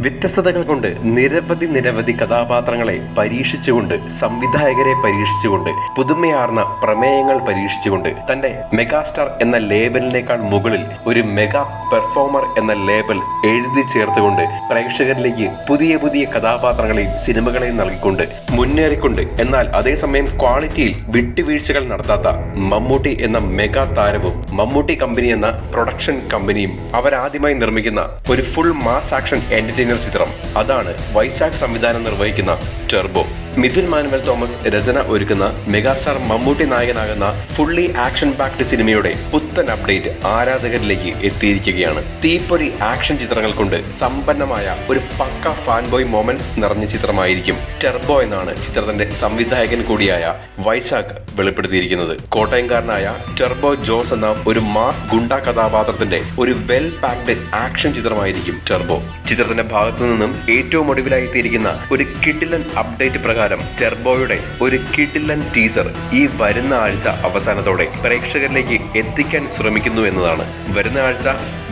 വ്യത്യസ്തതകൾ കൊണ്ട് നിരവധി കഥാപാത്രങ്ങളെ പരീക്ഷിച്ചുകൊണ്ട്, സംവിധായകരെ പരീക്ഷിച്ചുകൊണ്ട്, പുതുമയാർന്ന പ്രമേയങ്ങൾ പരീക്ഷിച്ചുകൊണ്ട്, തന്റെ മെഗാസ്റ്റാർ എന്ന ലേബലിനേക്കാൾ മുകളിൽ ഒരു മെഗാ പെർഫോമർ എന്ന ലേബൽ എഴുതി ചേർത്തുകൊണ്ട് പ്രേക്ഷകരിലേക്ക് പുതിയ കഥാപാത്രങ്ങളെയും സിനിമകളെയും നൽകിക്കൊണ്ട് മുന്നേറിക്കൊണ്ട്, എന്നാൽ അതേസമയം ക്വാളിറ്റിയിൽ വിട്ടുവീഴ്ചകൾ നടത്താത്ത മമ്മൂട്ടി എന്ന മെഗാ താരവും മമ്മൂട്ടി കമ്പനി എന്ന പ്രൊഡക്ഷൻ കമ്പനിയും അവരാദ്യമായി നിർമ്മിക്കുന്ന ഒരു ഫുൾ മാസ് ആക്ഷൻ എന്റർടൈനർ ചിത്രം, അതാണ് വൈശാഖ് സംവിധാനം നിർവഹിക്കുന്ന ടെർബോ. മിഥുൻ മാനുവൽ തോമസ് രചന ഒരുക്കുന്ന മെഗാസ്റ്റാർ മമ്മൂട്ടി നായകനാകുന്ന ഫുള്ളി ആക്ഷൻ പാക്ഡ് സിനിമയുടെ പുത്തൻ അപ്ഡേറ്റ് ആരാധകരിലേക്ക് എത്തിയിരിക്കുകയാണ്. തീപ്പൊരി ആക്ഷൻ ചിത്രങ്ങൾ കൊണ്ട് സമ്പന്നമായ ഒരു പക്ക ഫാൻ ബോയ് മൊമെന്റ്സ് നിറഞ്ഞ ചിത്രമായിരിക്കും ടെർബോ എന്നാണ് ചിത്രത്തിന്റെ സംവിധായകൻ കൂടിയായ വൈശാഖ് വെളിപ്പെടുത്തിയിരിക്കുന്നത്. കോട്ടയംകാരനായ ടെർബോ ജോസ് എന്ന ഒരു മാസ് ഗുണ്ട കഥാപാത്രത്തിന്റെ ഒരു വെൽ പാക്ഡ് ആക്ഷൻ ചിത്രമായിരിക്കും ടെർബോ. ചിത്രത്തിന്റെ ഭാഗത്തു നിന്നും ഏറ്റവും ഒടുവിലായി എത്തിയിരിക്കുന്ന ഒരു കിഡിലൻ അപ്ഡേറ്റ് പ്രകാരം ടെർബോയുടെ ഒരു കിഡിലൻ ടീസർ ഈ വരുന്ന ആഴ്ച അവസാനത്തോടെ പ്രേക്ഷകരിലേക്ക് എത്തിക്കാൻ ശ്രമിക്കുന്നു എന്നതാണ്. വരുന്ന ആഴ്ച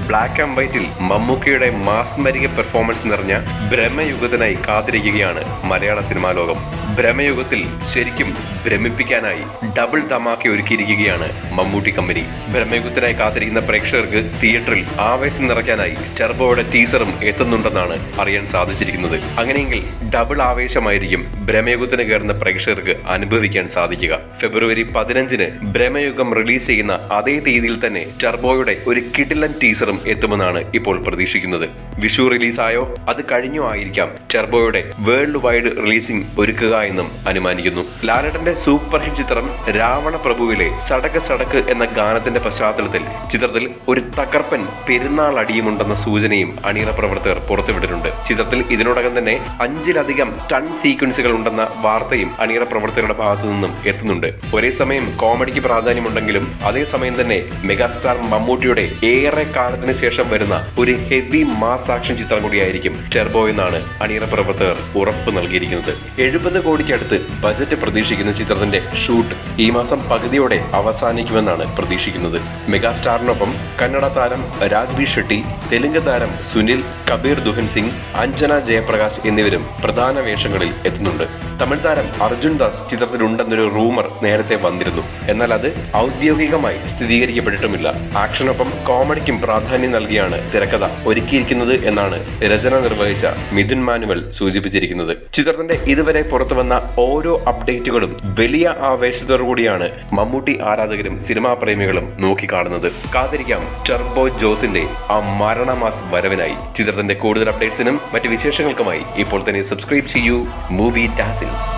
ബ്ലാക്ക് ആൻഡ് വൈറ്റിൽ മമ്മൂക്കയുടെ മാസ്മരിക പെർഫോമൻസ് നിറഞ്ഞ ബ്രഹ്മയുഗത്തിനായി കാത്തിരിക്കുകയാണ് മലയാള സിനിമാ ലോകം. ബ്രഹ്മയുഗത്തിൽ ശരിക്കും ഭ്രമിപ്പിക്കാനായി ഡബിൾ ധമാക്ക ഒരുക്കിയിരിക്കുകയാണ് മമ്മൂട്ടി കമ്പനി. ബ്രഹ്മയുഗത്തിനായി കാത്തിരിക്കുന്ന പ്രേക്ഷകർക്ക് തിയേറ്ററിൽ ആവേശം നിറയ്ക്കാനായി ടെർബോയുടെ ടീസറും എത്തുന്നുണ്ടെന്നാണ് അറിയാൻ സാധിച്ചിരിക്കുന്നത്. അങ്ങനെയെങ്കിൽ ഡബിൾ ആവേശമായിരിക്കും ബ്രഹ്മയുഗത്തിന് കയറുന്ന പ്രേക്ഷകർക്ക് അനുഭവിക്കാൻ സാധിക്കുക. ഫെബ്രുവരി 15 ബ്രഹ്മയുഗം റിലീസ് ചെയ്യുന്ന അതേ തീയതിയിൽ തന്നെ ടെർബോയുടെ ഒരു കിഡിലൻ ടീസറും എത്തുമെന്നാണ് ഇപ്പോൾ പ്രതീക്ഷിക്കുന്നത്. വിഷു റിലീസായോ അത് കഴിഞ്ഞോ ആയിരിക്കാം ടെർബോയുടെ വേൾഡ് വൈഡ് റിലീസിംഗ് ഒരുക്കുക എന്നും അനുമാനിക്കുന്നു. ലാലേട്ടന്റെ സൂപ്പർ ഹിറ്റ് ചിത്രം രാവണ പ്രഭുവിലെ സടക്ക് സടക്ക് എന്ന ഗാനത്തിന്റെ പശ്ചാത്തലത്തിൽ ചിത്രത്തിൽ ഒരു തകർപ്പൻ പെരുന്നാൾ അടിയുമുണ്ടെന്ന സൂചനയും അണിയറ പ്രവർത്തകർ പുറത്തുവിട്ടിട്ടുണ്ട്. ചിത്രത്തിൽ ഇതിനോടകം തന്നെ 5ലധികം സ്റ്റൺ സീക്വൻസുകൾ ഉണ്ടെന്ന വാർത്തയും അണിയറ പ്രവർത്തകരുടെ ഭാഗത്തു നിന്നും എത്തുന്നുണ്ട്. ഒരേ സമയം കോമഡിക്ക് പ്രാധാന്യമുണ്ടെങ്കിലും അതേസമയം തന്നെ മെഗാസ്റ്റാർ മമ്മൂട്ടിയുടെ ഏറെ കാലത്തിന് ശേഷം വരുന്ന ഒരു ഹെവി മാസ് ആക്ഷൻ ചിത്രം കൂടിയായിരിക്കും ടെർബോ എന്നാണ് അണിയറ പ്രവർത്തകർ ഉറപ്പ് നൽകിയിരിക്കുന്നത്. 70 കോടിക്കടുത്ത് ബജറ്റ് പ്രതീക്ഷിക്കുന്ന ചിത്രത്തിന്റെ ഷൂട്ട് ഈ മാസം പകുതിയോടെ അവസാനിക്കുമെന്നാണ് പ്രതീക്ഷിക്കുന്നത്. മെഗാസ്റ്റാറിനൊപ്പം കന്നഡ താരം രാജ്ബി ഷെട്ടി, തെലുങ്ക് താരം സുനിൽ, കബീർ ദുഹൻ സിംഗ്, അഞ്ജന ജയപ്രകാശ് എന്നിവരും പ്രധാന വേഷങ്ങളിൽ എത്തുന്നുണ്ട്. തമിഴ് താരം അർജുൻ ദാസ് ചിത്രത്തിലുണ്ടെന്നൊരു റൂമർ നേരത്തെ വന്നിരുന്നു. എന്നാൽ അത് ഔദ്യോഗികമായി സ്ഥിരീകരിക്കപ്പെട്ടിട്ടുമില്ല. ആക്ഷനൊപ്പം കോമഡിക്കും പ്രാധാന്യം നൽകിയാണ് തിരക്കഥ ഒരുക്കിയിരിക്കുന്നത് എന്നാണ് രചന നിർവഹിച്ച മിഥുൻ മാനുവൽ സൂചിപ്പിച്ചിരിക്കുന്നത്. ചിത്രത്തിന്റെ ഇതുവരെ പുറത്തുവന്ന ഓരോ അപ്ഡേറ്റുകളും വലിയ ആവേശത്തോടുകൂടിയാണ് മമ്മൂട്ടി ആരാധകരും സിനിമാ പ്രേമികളും നോക്കിക്കാണുന്നത്. കാത്തിരിക്കാം ടെർബോ ജോസിന്റെ ആ മരണമാസ് വരവിനായി. ചിത്രത്തിന്റെ കൂടുതൽ അപ്ഡേറ്റ്സിനും മറ്റ് വിശേഷങ്ങൾക്കുമായി ഇപ്പോൾ തന്നെ സബ്സ്ക്രൈബ് ചെയ്യൂ മൂവി ടാസിൽസ്.